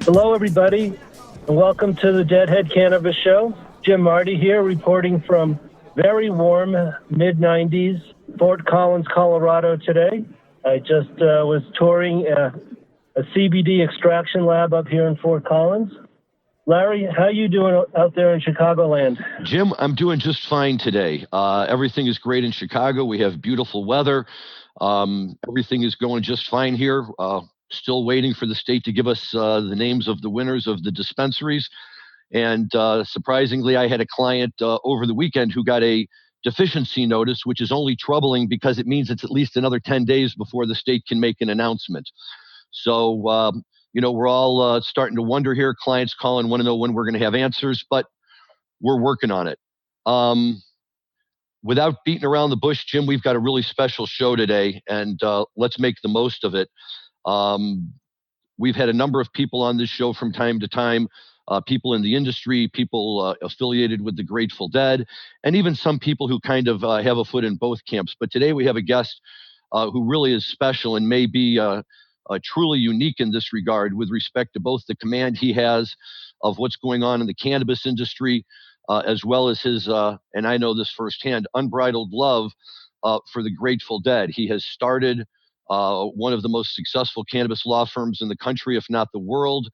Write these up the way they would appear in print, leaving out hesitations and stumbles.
Hello, everybody, and welcome to the Deadhead Cannabis Show. Jim Marty here, reporting from very warm mid-90s Fort Collins, Colorado today. I just was touring a CBD extraction lab up here in Fort Collins. Larry, how you doing out there in Chicagoland? Jim, I'm doing just fine today. Everything is great in Chicago. We have beautiful weather. Everything is going just fine here. Still waiting for the state to give us the names of the winners of the dispensaries. And surprisingly, I had a client over the weekend who got a deficiency notice, which is only troubling because it means it's at least another 10 days before the state can make an announcement. So, we're all starting to wonder here. Clients calling, want to know when we're going to have answers, but we're working on it. Without beating around the bush, Jim, we've got a really special show today, and let's make the most of it. We've had a number of people on this show from time to time, people in the industry, people affiliated with the Grateful Dead, and even some people who kind of have a foot in both camps. But today we have a guest who really is special and may be truly unique in this regard with respect to both the command he has of what's going on in the cannabis industry, as well as his, and I know this firsthand, unbridled love for the Grateful Dead. He has started one of the most successful cannabis law firms in the country, if not the world.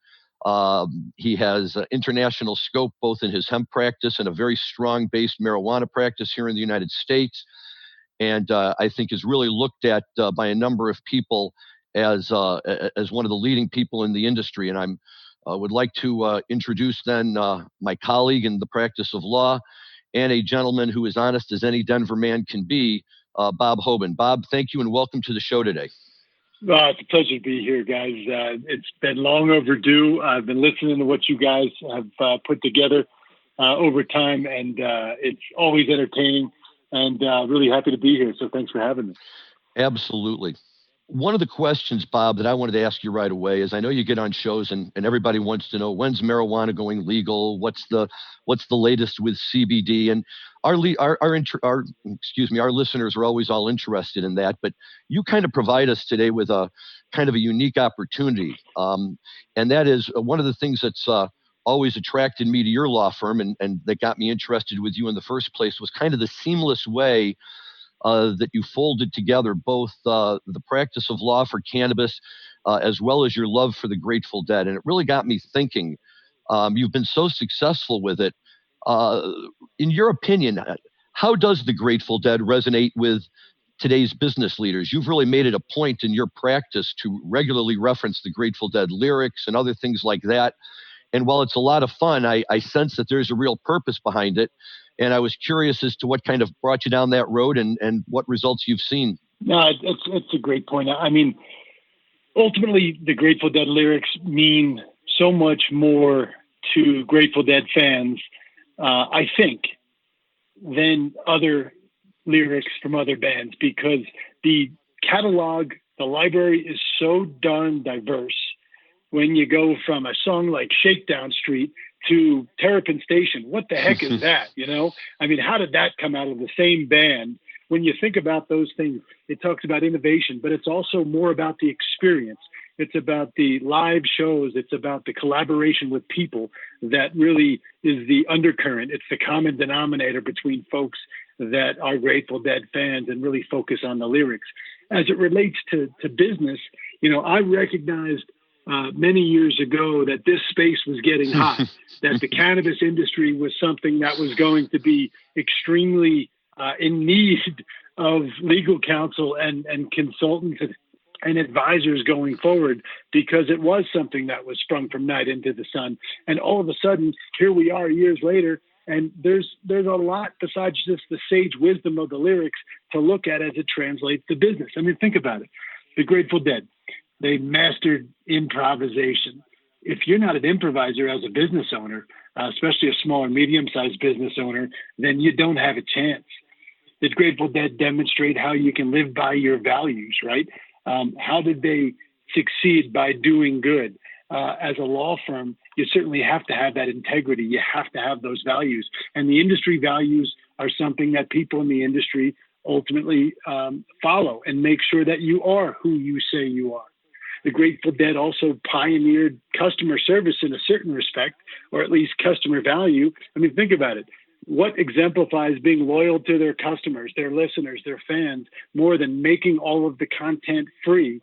He has international scope both in his hemp practice and a very strong-based marijuana practice here in the United States. And I think is really looked at by a number of people as one of the leading people in the industry. And I'm would like to introduce then my colleague in the practice of law and a gentleman who is honest as any Denver man can be, Bob Hoban. Bob, thank you and welcome to the show today. It's a pleasure to be here, guys. It's been long overdue. I've been listening to what you guys have put together over time, and it's always entertaining, and really happy to be here. So thanks for having me. Absolutely. One of the questions, Bob, that I wanted to ask you right away is I know you get on shows and everybody wants to know when's marijuana going legal? What's the latest with CBD? And our listeners are always all interested in that. But you kind of provide us today with a kind of a unique opportunity, and that is one of the things that's always attracted me to your law firm and that got me interested with you in the first place was kind of the seamless way that you folded together both the practice of law for cannabis as well as your love for the Grateful Dead. And it really got me thinking. You've been so successful with it. In your opinion, how does the Grateful Dead resonate with today's business leaders? You've really made it a point in your practice to regularly reference the Grateful Dead lyrics and other things like that. And while it's a lot of fun, I sense that there's a real purpose behind it. And I was curious as to what kind of brought you down that road and what results you've seen. No, it's a great point. I mean, ultimately, the Grateful Dead lyrics mean so much more to Grateful Dead fans, I think, than other lyrics from other bands, because the catalog, the library is so darn diverse. When you go from a song like Shakedown Street to Terrapin Station, what the heck is that? I mean, how did that come out of the same band? When you think about those things, it talks about innovation, but it's also more about the experience. It's about the live shows. It's about the collaboration with people that really is the undercurrent. It's the common denominator between folks that are Grateful Dead fans and really focus on the lyrics. As it relates to business, I recognized many years ago that this space was getting hot, that the cannabis industry was something that was going to be extremely in need of legal counsel and consultants and advisors going forward, because it was something that was sprung from night into the sun. And all of a sudden, here we are years later, and there's a lot besides just the sage wisdom of the lyrics to look at as it translates to business. I mean, think about it. The Grateful Dead, they mastered improvisation. If you're not an improviser as a business owner, especially a small or medium-sized business owner, then you don't have a chance. The Grateful Dead demonstrate how you can live by your values, right? How did they succeed by doing good? As a law firm, you certainly have to have that integrity. You have to have those values. And the industry values are something that people in the industry ultimately follow and make sure that you are who you say you are. The Grateful Dead also pioneered customer service in a certain respect, or at least customer value. I mean, think about it. What exemplifies being loyal to their customers, their listeners, their fans, more than making all of the content free,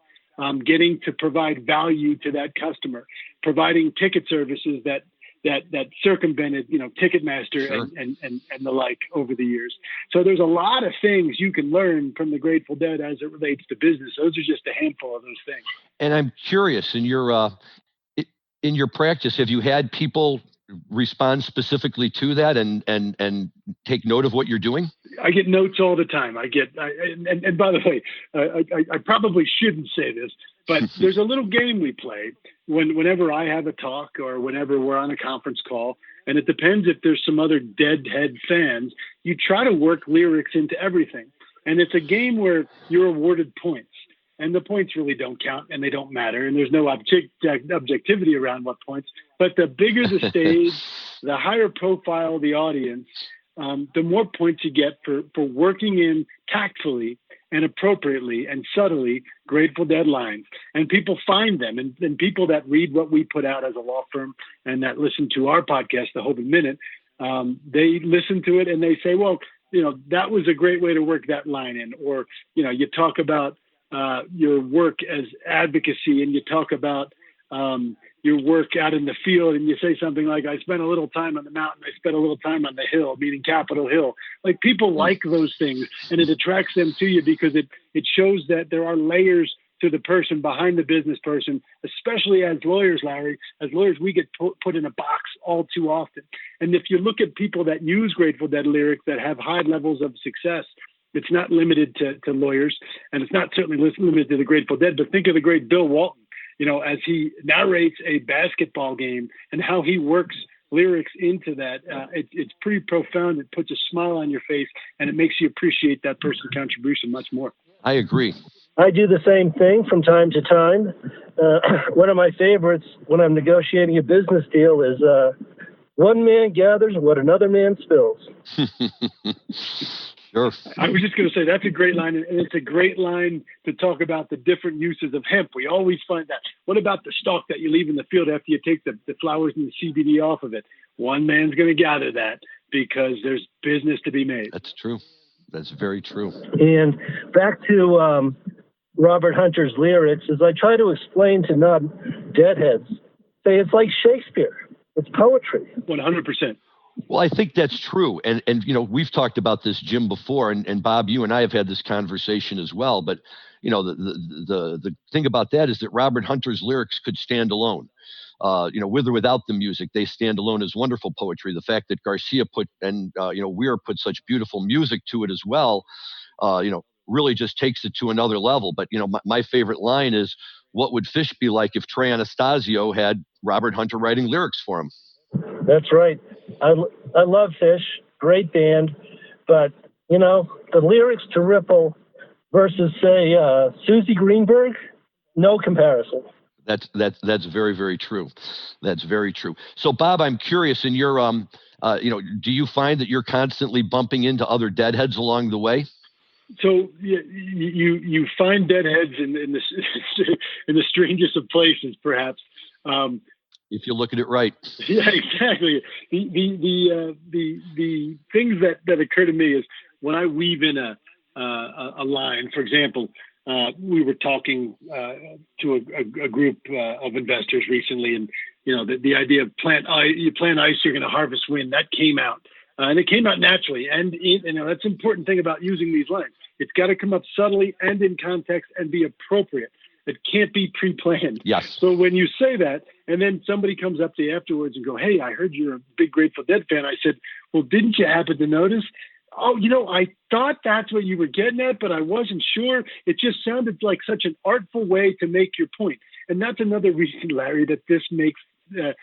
getting to provide value to that customer, providing ticket services that circumvented, Ticketmaster Sure. and the like over the years. So there's a lot of things you can learn from the Grateful Dead as it relates to business. Those are just a handful of those things. And I'm curious, in your practice, have you had people respond specifically to that and take note of what you're doing? I get notes all the time. And by the way, I probably shouldn't say this, but there's a little game we play whenever I have a talk or whenever we're on a conference call, and it depends if there's some other Deadhead fans. You try to work lyrics into everything, and it's a game where you're awarded points. And the points really don't count, and they don't matter, and there's no objectivity around what points. But the bigger the stage, the higher profile the audience, the more points you get for working in tactfully and appropriately and subtly Grateful Dead lines. And people find them, and people that read what we put out as a law firm and that listen to our podcast, The Hoban Minute, they listen to it and they say, well, that was a great way to work that line in. Or, you talk about your work as advocacy, and you talk about your work out in the field, and you say something like, I spent a little time on the mountain, I spent a little time on the hill, meaning Capitol Hill. Like, people like those things, and it attracts them to you because it shows that there are layers to the person behind the business person, especially as lawyers, Larry. As lawyers, we get put in a box all too often. And if you look at people that use Grateful Dead lyrics that have high levels of success, it's not limited to lawyers, and it's not certainly limited to the Grateful Dead, but think of the great Bill Walton, as he narrates a basketball game and how he works lyrics into that. It's pretty profound. It puts a smile on your face, and it makes you appreciate that person's contribution much more. I agree. I do the same thing from time to time. One of my favorites when I'm negotiating a business deal is one man gathers what another man spills. Sure. I was just going to say that's a great line, and it's a great line to talk about the different uses of hemp. We always find that. What about the stalk that you leave in the field after you take the flowers and the CBD off of it? One man's going to gather that because there's business to be made. That's true. That's very true. And back to Robert Hunter's lyrics, as I try to explain to non-deadheads, say it's like Shakespeare. It's poetry. 100%. Well, I think that's true. And we've talked about this, Jim, before, and Bob, you and I have had this conversation as well. But, the thing about that is that Robert Hunter's lyrics could stand alone. With or without the music, they stand alone as wonderful poetry. The fact that Garcia put Weir put such beautiful music to it as well, really just takes it to another level. But, my favorite line is, what would Fish be like if Trey Anastasio had Robert Hunter writing lyrics for him? That's right. I love Fish, great band, but the lyrics to Ripple versus say Susie Greenberg, no comparison. That's very, very true. That's very true. So, Bob, I'm curious. In your do you find that you're constantly bumping into other Deadheads along the way? So you find Deadheads in the strangest of places, perhaps. If you look at it right. Yeah, exactly. The things that occur to me is when I weave in a line. For example, we were talking to a group of investors recently, and the idea of you plant ice, you're going to harvest wind. That came out, and it came out naturally. And that's an important thing about using these lines. It's got to come up subtly and in context and be appropriate. It can't be pre-planned. Yes. So when you say that, and then somebody comes up to you afterwards and go, "Hey, I heard you're a big Grateful Dead fan." I said, "Well, didn't you happen to notice?" "Oh, I thought that's what you were getting at, but I wasn't sure. It just sounded like such an artful way to make your point." And that's another reason, Larry, that this makes that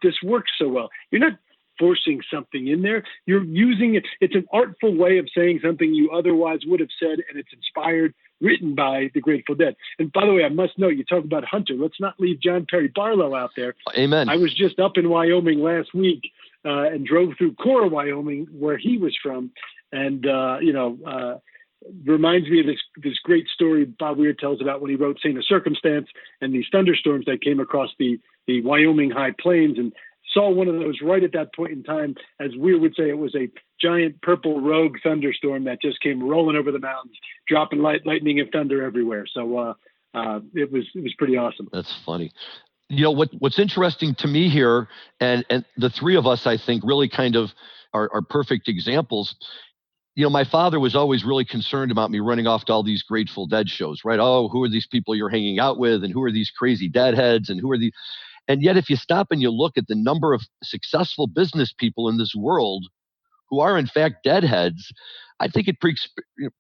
this works so well. You're not forcing something in there. You're using it. It's an artful way of saying something you otherwise would have said, and it's inspired, written by the Grateful Dead. And by the way, I must note, you talk about Hunter. Let's not leave John Perry Barlow out there. Amen. I was just up in Wyoming last week and drove through Cora, Wyoming, where he was from. And, reminds me of this great story Bob Weir tells about when he wrote Saint of Circumstance and these thunderstorms that came across the Wyoming high plains, and saw one of those right at that point in time. As Weir would say, it was a giant purple rogue thunderstorm that just came rolling over the mountains, dropping lightning and thunder everywhere. So it was pretty awesome. That's funny. You know, what's interesting to me here, and the three of us, I think, really kind of are perfect examples. You know, my father was always really concerned about me running off to all these Grateful Dead shows, right? Oh, who are these people you're hanging out with? And who are these crazy deadheads? And who are these? And yet, if you stop and you look at the number of successful business people in this world who are, in fact, deadheads, I think it speaks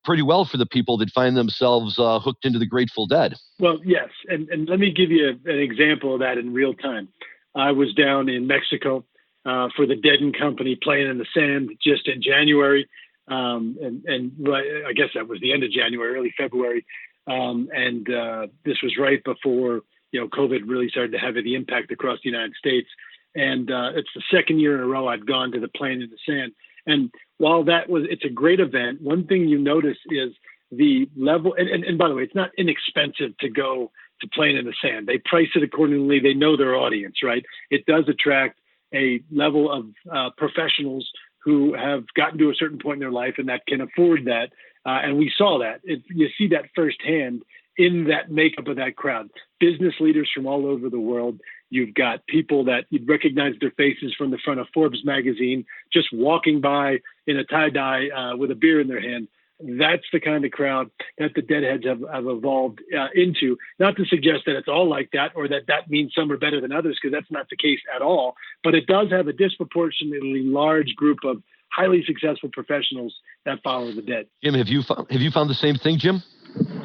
pretty well for the people that find themselves hooked into the Grateful Dead. Well, yes. And let me give you an example of that in real time. I was down in Mexico for the Dead and Company playing in the sand just in January. And I guess that was the end of January, early February. This was right before, COVID really started to have the impact across the United States. And it's the second year in a row I've gone to the Playing in the Sand. And while it's a great event, one thing you notice is the level, and by the way, it's not inexpensive to go to Playing in the Sand. They price it accordingly. They know their audience, right? It does attract a level of professionals who have gotten to a certain point in their life and that can afford that. And we saw that. You see that firsthand in that makeup of that crowd. Business leaders from all over the world. You've got people that you'd recognize their faces from the front of Forbes magazine, just walking by in a tie-dye with a beer in their hand. That's the kind of crowd that the Deadheads have evolved into. Not to suggest that it's all like that or that means some are better than others, because that's not the case at all. But it does have a disproportionately large group of highly successful professionals that follow the Dead. Jim, have you found the same thing, Jim?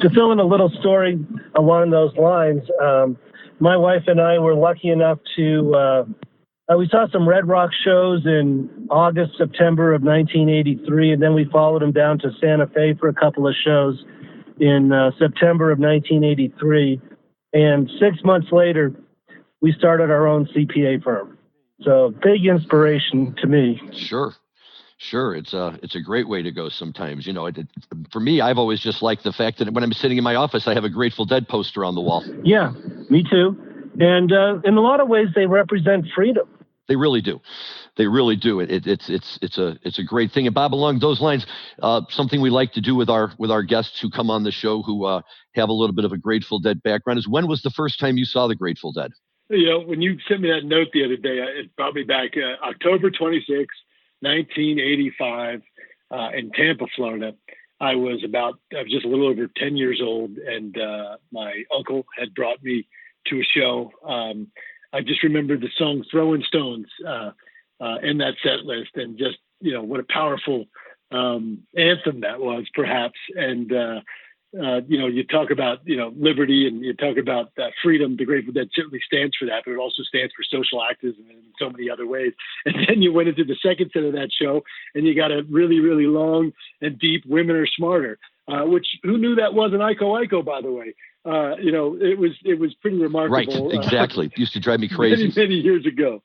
To fill in a little story along those lines, my wife and I were lucky enough to we saw some Red Rock shows in August, September of 1983, and then we followed them down to Santa Fe for a couple of shows in September of 1983. And 6 months later, we started our own CPA firm. So big inspiration to me. Sure. It's a great way to go sometimes. For me, I've always just liked the fact that when I'm sitting in my office, I have a Grateful Dead poster on the wall. Yeah, me too. And in a lot of ways, they represent freedom. They really do. It's a great thing. And Bob, along those lines, something we like to do with our guests who come on the show who have a little bit of a Grateful Dead background is, when was the first time you saw the Grateful Dead? When you sent me that note the other day, it brought me back October 26, 1985, in Tampa, Florida. I was just a little over 10 years old, and my uncle had brought me to a show. I just remembered the song Throwing Stones in that set list, and just, what a powerful anthem that was, perhaps. And, you talk about, liberty, and you talk about freedom. The Grateful Dead certainly stands for that, but it also stands for social activism in so many other ways. And then you went into the second set of that show, and you got a really, really long and deep Women Are Smarter, which, who knew that wasn't Iko, by the way? It was pretty remarkable. Right, exactly. It used to drive me crazy. Many years ago.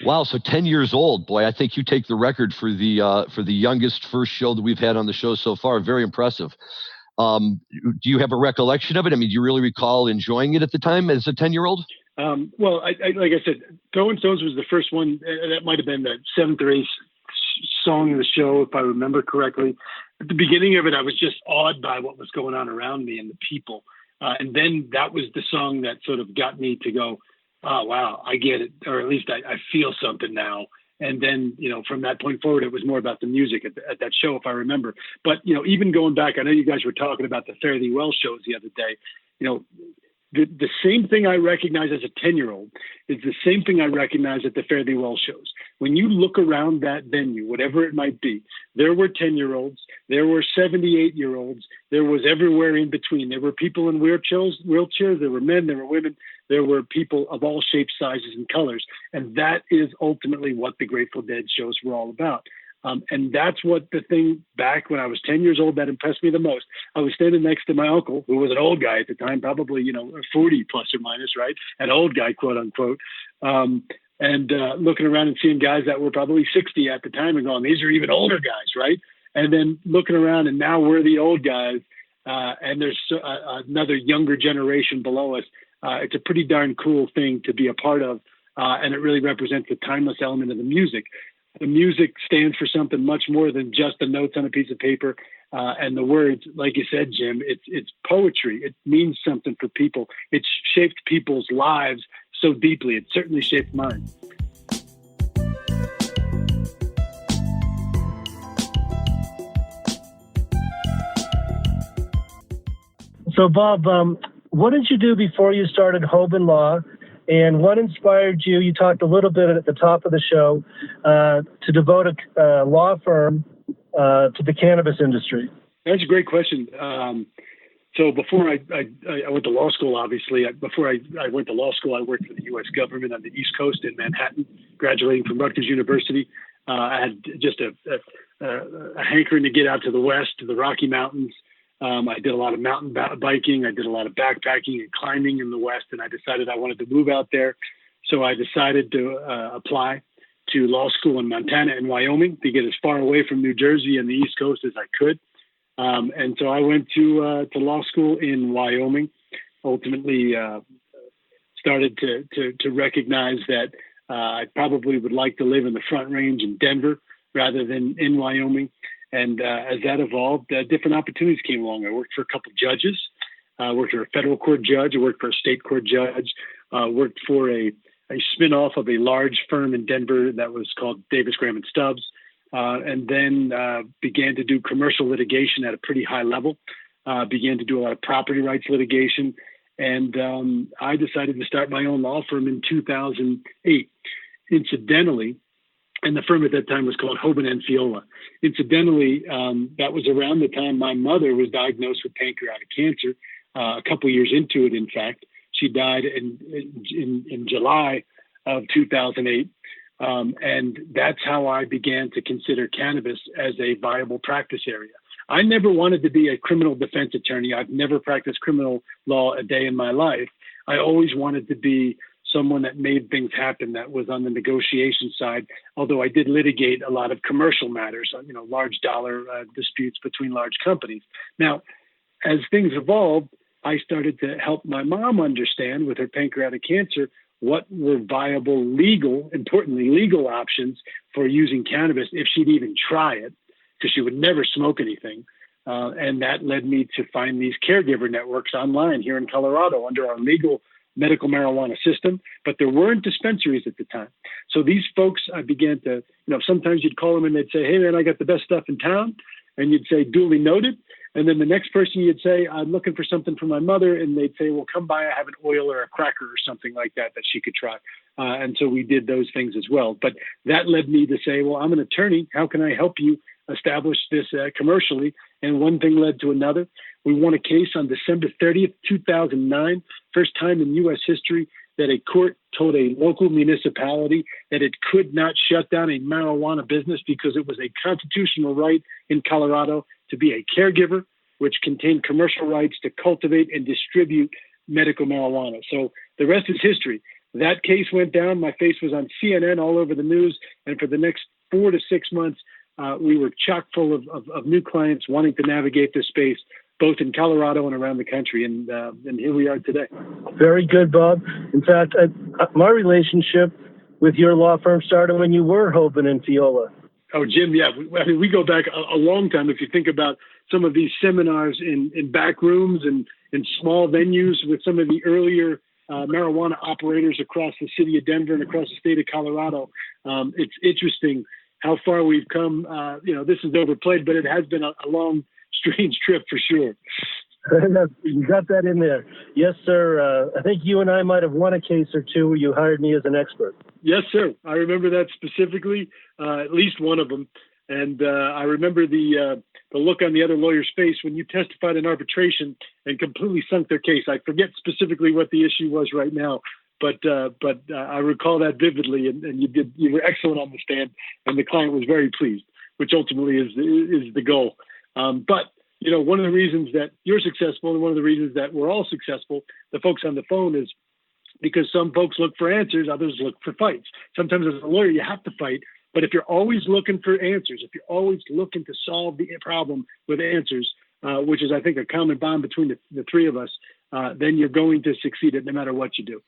Wow, so 10 years old, boy! I think you take the record for the youngest first show that we've had on the show so far. Very impressive. Do you have a recollection of it? I mean, do you really recall enjoying it at the time as a 10-year-old? Well, I like I said, Throwing Stones was the first one. That might have been the seventh or eighth song of the show, if I remember correctly. At the beginning of it, I was just awed by what was going on around me and the people. And then that was the song that sort of got me to go, oh, wow, I get it. Or at least I feel something now. And then, from that point forward, it was more about the music at that show, if I remember. But, even going back, I know you guys were talking about the Fare Thee Well shows the other day. The same thing I recognize as a 10-year-old is the same thing I recognize at the Fare Thee Well shows. When you look around that venue, whatever it might be, there were 10-year-olds, there were 78-year-olds, there was everywhere in between. There were people in wheelchairs, there were men, there were women, there were people of all shapes, sizes, and colors. And that is ultimately what the Grateful Dead shows were all about. And that's what the thing back when I was 10 years old that impressed me the most. I was standing next to my uncle, who was an old guy at the time, probably, 40 plus or minus, right? An old guy, quote unquote. And looking around and seeing guys that were probably 60 at the time and going, these are even older guys, right? And then looking around, and now we're the old guys, and there's another younger generation below us. It's a pretty darn cool thing to be a part of, and it really represents the timeless element of the music. The music stands for something much more than just the notes on a piece of paper and the words. Like you said, Jim, it's poetry. It means something for people. It's shaped people's lives so deeply. It certainly shaped mine. So, Bob, what did you do before you started Hoban Law, and what inspired you? You talked a little bit at the top of the show to devote a law firm to the cannabis industry. That's a great question. So before I went to law school, obviously, before I went to law school, I worked for the U.S. government on the East Coast in Manhattan, graduating from Rutgers University. I had just a hankering to get out to the West, to the Rocky Mountains. I did a lot of mountain biking. I did a lot of backpacking and climbing in the West, and I decided I wanted to move out there. So I decided to apply to law school in Montana and Wyoming to get as far away from New Jersey and the East Coast as I could. And so I went to law school in Wyoming. Ultimately, started to recognize that I probably would like to live in the Front Range in Denver rather than in Wyoming. And as that evolved, different opportunities came along. I worked for a couple of judges. I worked for a federal court judge. I worked for a state court judge. Worked for a spinoff of a large firm in Denver that was called Davis, Graham & Stubbs. And then began to do commercial litigation at a pretty high level. Began to do a lot of property rights litigation. And I decided to start my own law firm in 2008. Incidentally, and the firm at that time was called Hoban and Fiola. Incidentally, that was around the time my mother was diagnosed with pancreatic cancer. A couple years into it, in fact, she died in July of 2008. And that's how I began to consider cannabis as a viable practice area. I never wanted to be a criminal defense attorney. I've never practiced criminal law a day in my life. I always wanted to be someone that made things happen, that was on the negotiation side, although I did litigate a lot of commercial matters, large dollar disputes between large companies. Now, as things evolved, I started to help my mom understand with her pancreatic cancer what were viable importantly legal options for using cannabis if she'd even try it, because she would never smoke anything. And that led me to find these caregiver networks online here in Colorado under our legal medical marijuana system, but there weren't dispensaries at the time. So these folks, I began to, sometimes you'd call them and they'd say, "Hey man, I got the best stuff in town." And you'd say, "Duly noted." And then the next person you'd say, "I'm looking for something for my mother." And they'd say, "Well, come by, I have an oil or a cracker or something like that she could try." And so we did those things as well. But that led me to say, well, I'm an attorney. How can I help you establish this commercially? And one thing led to another. We won a case on December 30th, 2009, first time in U.S. history that a court told a local municipality that it could not shut down a marijuana business because it was a constitutional right in Colorado to be a caregiver, which contained commercial rights to cultivate and distribute medical marijuana. So the rest is history. That case went down. My face was on CNN all over the news. And for the next 4 to 6 months, we were chock full of new clients wanting to navigate this space, both in Colorado and around the country. And here we are today. Very good, Bob. In fact, my relationship with your law firm started when you were Hoban and Fiola. Oh, Jim, yeah. We go back a long time. If you think about some of these seminars in back rooms and in small venues with some of the earlier marijuana operators across the city of Denver and across the state of Colorado, it's interesting how far we've come. This is overplayed, but it has been a long, strange trip for sure. You got that in there. Yes, sir. I think you and I might have won a case or two where you hired me as an expert. Yes, sir. I remember that specifically, at least one of them. And I remember the look on the other lawyer's face when you testified in arbitration and completely sunk their case. I forget specifically what the issue was right now, but I recall that vividly. And you were excellent on the stand, and the client was very pleased, which ultimately is the goal. But one of the reasons that you're successful and one of the reasons that we're all successful, the folks on the phone, is because some folks look for answers, others look for fights. Sometimes as a lawyer, you have to fight, But if you're always looking for answers, if you're always looking to solve the problem with answers, which is, I think, a common bond between the three of us, then you're going to succeed no matter what you do.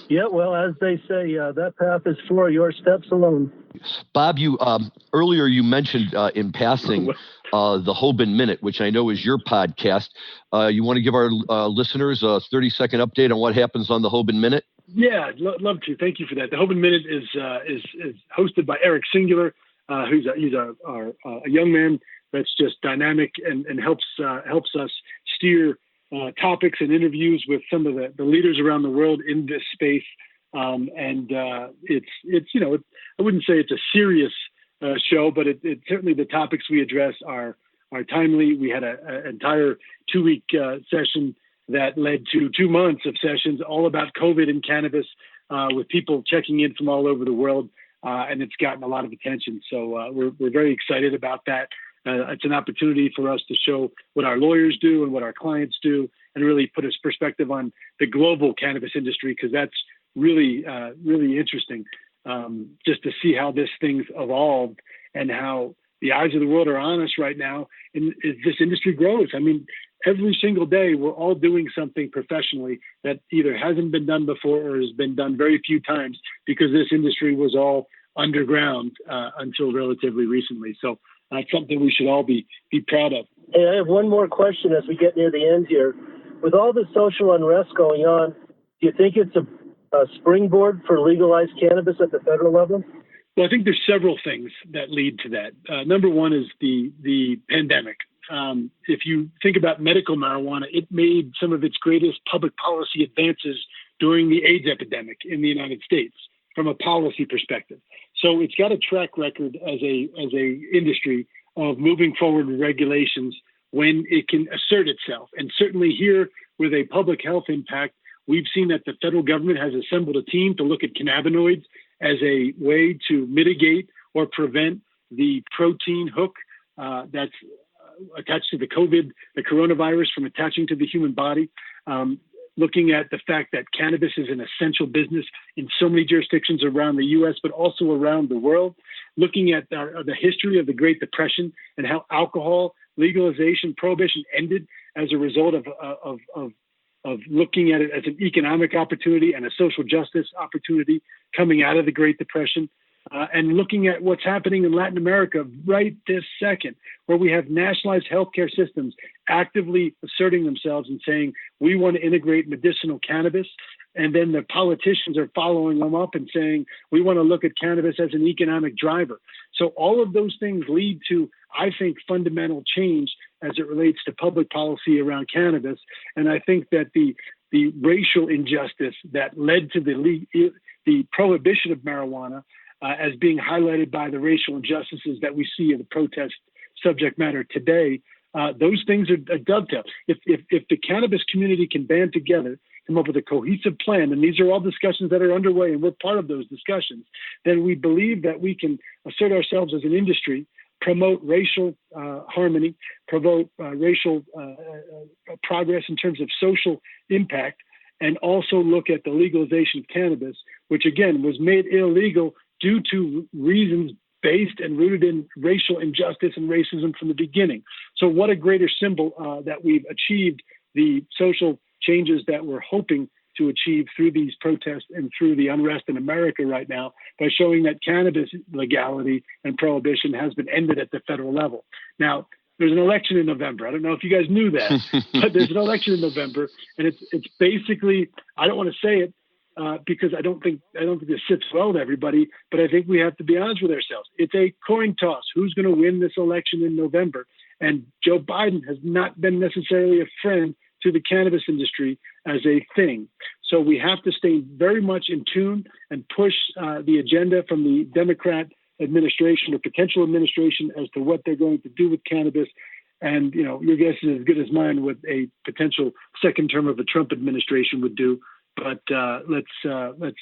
Yeah, well, as they say, that path is for your steps alone. Bob, you earlier you mentioned in passing the Hoban Minute, which I know is your podcast. You want to give our listeners a 30-second update on what happens on the Hoban Minute? Yeah, I'd love to. Thank you for that. The Hoban Minute is hosted by Eric Singular, who's a young man that's just dynamic and helps us steer topics and interviews with some of the leaders around the world in this space. It's I wouldn't say it's a serious show, but it certainly the topics we address are timely. We had an entire 2-week session that led to 2 months of sessions all about COVID and cannabis, with people checking in from all over the world, and it's gotten a lot of attention. So we're very excited about that. It's an opportunity for us to show what our lawyers do and what our clients do, and really put a perspective on the global cannabis industry, because that's really interesting, just to see how this thing's evolved and how the eyes of the world are on us right now, and as this industry grows. I mean, every single day we're all doing something professionally that either hasn't been done before or has been done very few times, because this industry was all underground until relatively recently. So that's something we should all be proud of. Hey, I have one more question as we get near the end here. With all the social unrest going on, do you think it's a springboard for legalized cannabis at the federal level? Well, I think there's several things that lead to that. Number one is the pandemic. If you think about medical marijuana, it made some of its greatest public policy advances during the AIDS epidemic in the United States from a policy perspective. So it's got a track record as a industry of moving forward with regulations when it can assert itself. And certainly here, with a public health impact, we've seen that the federal government has assembled a team to look at cannabinoids as a way to mitigate or prevent the protein hook that's attached to the coronavirus from attaching to the human body. Looking at the fact that cannabis is an essential business in so many jurisdictions around the U.S., but also around the world. Looking at the history of the Great Depression and how alcohol legalization, prohibition ended as a result of looking at it as an economic opportunity and a social justice opportunity coming out of the Great Depression. And looking at what's happening in Latin America right this second, where we have nationalized healthcare systems actively asserting themselves and saying, we want to integrate medicinal cannabis. And then the politicians are following them up and saying, we want to look at cannabis as an economic driver. So all of those things lead to, I think, fundamental change as it relates to public policy around cannabis. And I think that the racial injustice that led to the prohibition of marijuana, as being highlighted by the racial injustices that we see in the protest subject matter today, those things are a dovetail. If the cannabis community can band together, come up with a cohesive plan, and these are all discussions that are underway, and we're part of those discussions, then we believe that we can assert ourselves as an industry, promote racial harmony, promote racial progress in terms of social impact, and also look at the legalization of cannabis, which again was made illegal due to reasons based and rooted in racial injustice and racism from the beginning. So what a greater symbol that we've achieved the social changes that we're hoping to achieve through these protests and through the unrest in America right now, by showing that cannabis legality and prohibition has been ended at the federal level. Now, there's an election in November. I don't know if you guys knew that, but there's an election in November, and it's basically, I don't want to say it, because I don't think this sits well with everybody, but I think we have to be honest with ourselves. It's a coin toss. Who's going to win this election in November? And Joe Biden has not been necessarily a friend to the cannabis industry as a thing. So we have to stay very much in tune and push the agenda from the Democrat administration or potential administration as to what they're going to do with cannabis. And, you know, your guess is as good as mine what a potential second term of a Trump administration would do. But let's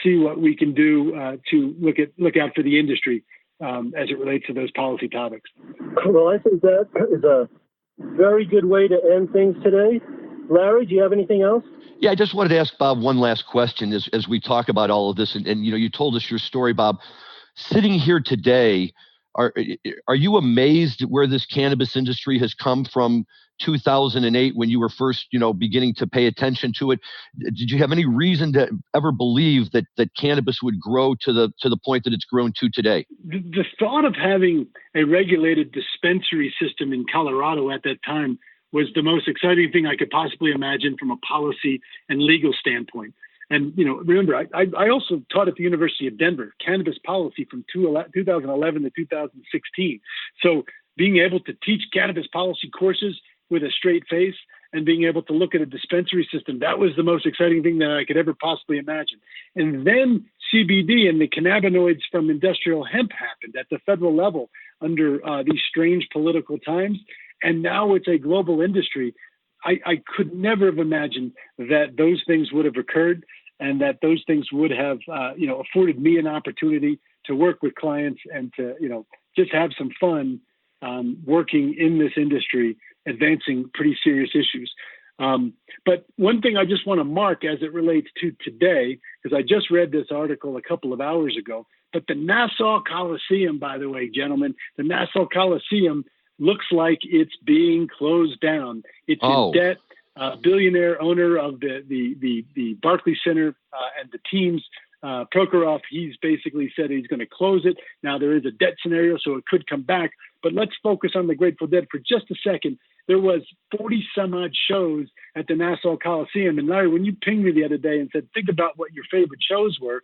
see what we can do to look out for the industry as it relates to those policy topics. Well, I think that is a very good way to end things today. Larry, do you have anything else? Yeah, I just wanted to ask Bob one last question as we talk about all of this. And you told us your story, Bob. Sitting here today, are you amazed where this cannabis industry has come from 2008 when you were first, beginning to pay attention to it? Did you have any reason to ever believe that cannabis would grow to the point that it's grown to today? The thought of having a regulated dispensary system in Colorado at that time was the most exciting thing I could possibly imagine from a policy and legal standpoint. And, remember, I also taught at the University of Denver, cannabis policy from 2011 to 2016. So being able to teach cannabis policy courses with a straight face and being able to look at a dispensary system, that was the most exciting thing that I could ever possibly imagine. And then CBD and the cannabinoids from industrial hemp happened at the federal level under these strange political times. And now it's a global industry. I could never have imagined that those things would have occurred and that those things would have, afforded me an opportunity to work with clients and to, just have some fun working in this industry, advancing pretty serious issues. But one thing I just want to mark as it relates to today, because I just read this article a couple of hours ago, but the Nassau Coliseum, by the way, gentlemen, the Nassau Coliseum looks like it's being closed down. It's in debt. Billionaire owner of the Barclays Center and the teams, Prokhorov, he's basically said he's going to close it. Now there is a debt scenario, so it could come back. But let's focus on the Grateful Dead for just a second. There was 40 some odd shows at the Nassau Coliseum. And Larry, when you pinged me the other day and said, think about what your favorite shows were,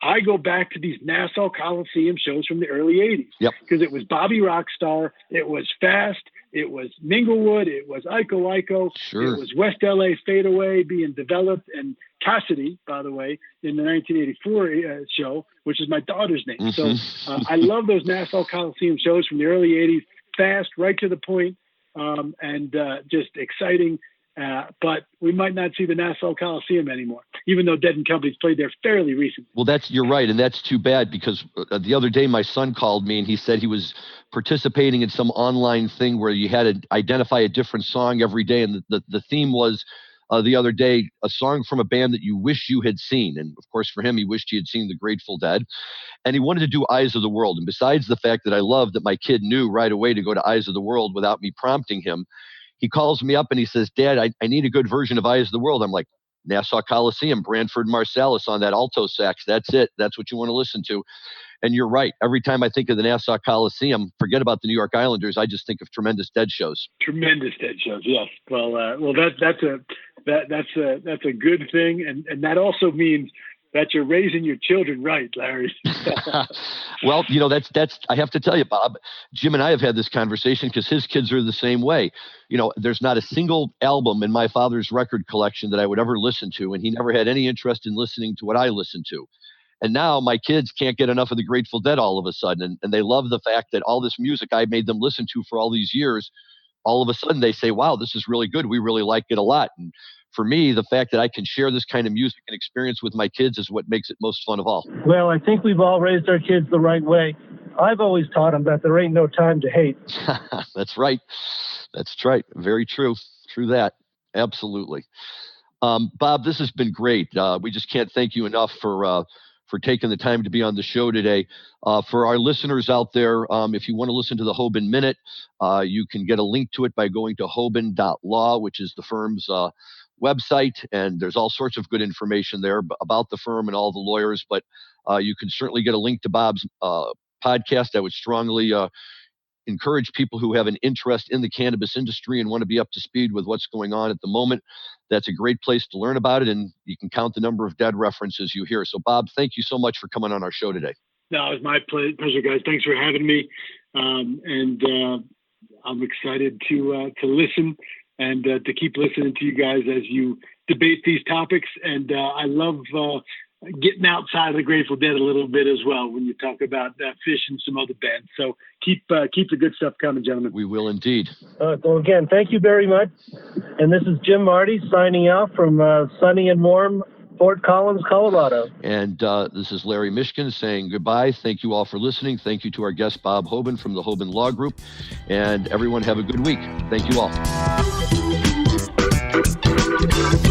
I go back to these Nassau Coliseum shows from the early 80s. Because it was Bobby Rockstar, it was Fast, it was Minglewood, it was Iko, it was West LA Fadeaway being developed, and Cassidy, by the way, in the 1984 show, which is my daughter's name. So I love those Nassau Coliseum shows from the early 80s, fast, right to the point, and just exciting. But we might not see the Nassau Coliseum anymore, even though Dead & Company's played there fairly recently. Well, you're right, and that's too bad because the other day my son called me and he said he was participating in some online thing where you had to identify a different song every day, and the theme was the other day a song from a band that you wish you had seen. And of course, for him, he wished he had seen the Grateful Dead, and he wanted to do Eyes of the World. And besides the fact that I love that my kid knew right away to go to Eyes of the World without me prompting him, he calls me up and he says, Dad, I need a good version of Eyes of the World. I'm like, Nassau Coliseum, Branford Marsalis on that alto sax. That's it. That's what you want to listen to. And you're right. Every time I think of the Nassau Coliseum, forget about the New York Islanders. I just think of Tremendous Dead shows. Tremendous Dead shows. Yes. Well, that's a good thing. And that also means that you're raising your children right, Larry. Well, that's I have to tell you, Bob, Jim and I have had this conversation because his kids are the same way. There's not a single album in my father's record collection that I would ever listen to, and he never had any interest in listening to what I listened to. And now my kids can't get enough of the Grateful Dead all of a sudden, and they love the fact that all this music I made them listen to for all these years, all of a sudden they say, wow, this is really good. We really like it a lot. And for me, the fact that I can share this kind of music and experience with my kids is what makes it most fun of all. Well, I think we've all raised our kids the right way. I've always taught them that there ain't no time to hate. That's right. That's right. Very true. True that. Absolutely. Bob, this has been great. We just can't thank you enough for taking the time to be on the show today. For our listeners out there, if you want to listen to the Hoban Minute, you can get a link to it by going to hoban.law, which is the firm's website, and there's all sorts of good information there about the firm and all the lawyers, but you can certainly get a link to Bob's podcast. I would strongly encourage people who have an interest in the cannabis industry and want to be up to speed with what's going on at the moment. That's a great place to learn about it, and you can count the number of dead references you hear. So, Bob, thank you so much for coming on our show today. No, it was my pleasure, guys. Thanks for having me, and I'm excited to listen and to keep listening to you guys as you debate these topics. And I love getting outside of the Grateful Dead a little bit as well when you talk about Fish and some other bands. So keep the good stuff coming, gentlemen. We will indeed. Well, again, thank you very much. And this is Jim Marty signing out from sunny and warm Fort Collins, Colorado. And this is Larry Mishkin saying goodbye. Thank you all for listening. Thank you to our guest, Bob Hoban from the Hoban Law Group. And everyone have a good week. Thank you all. Bye.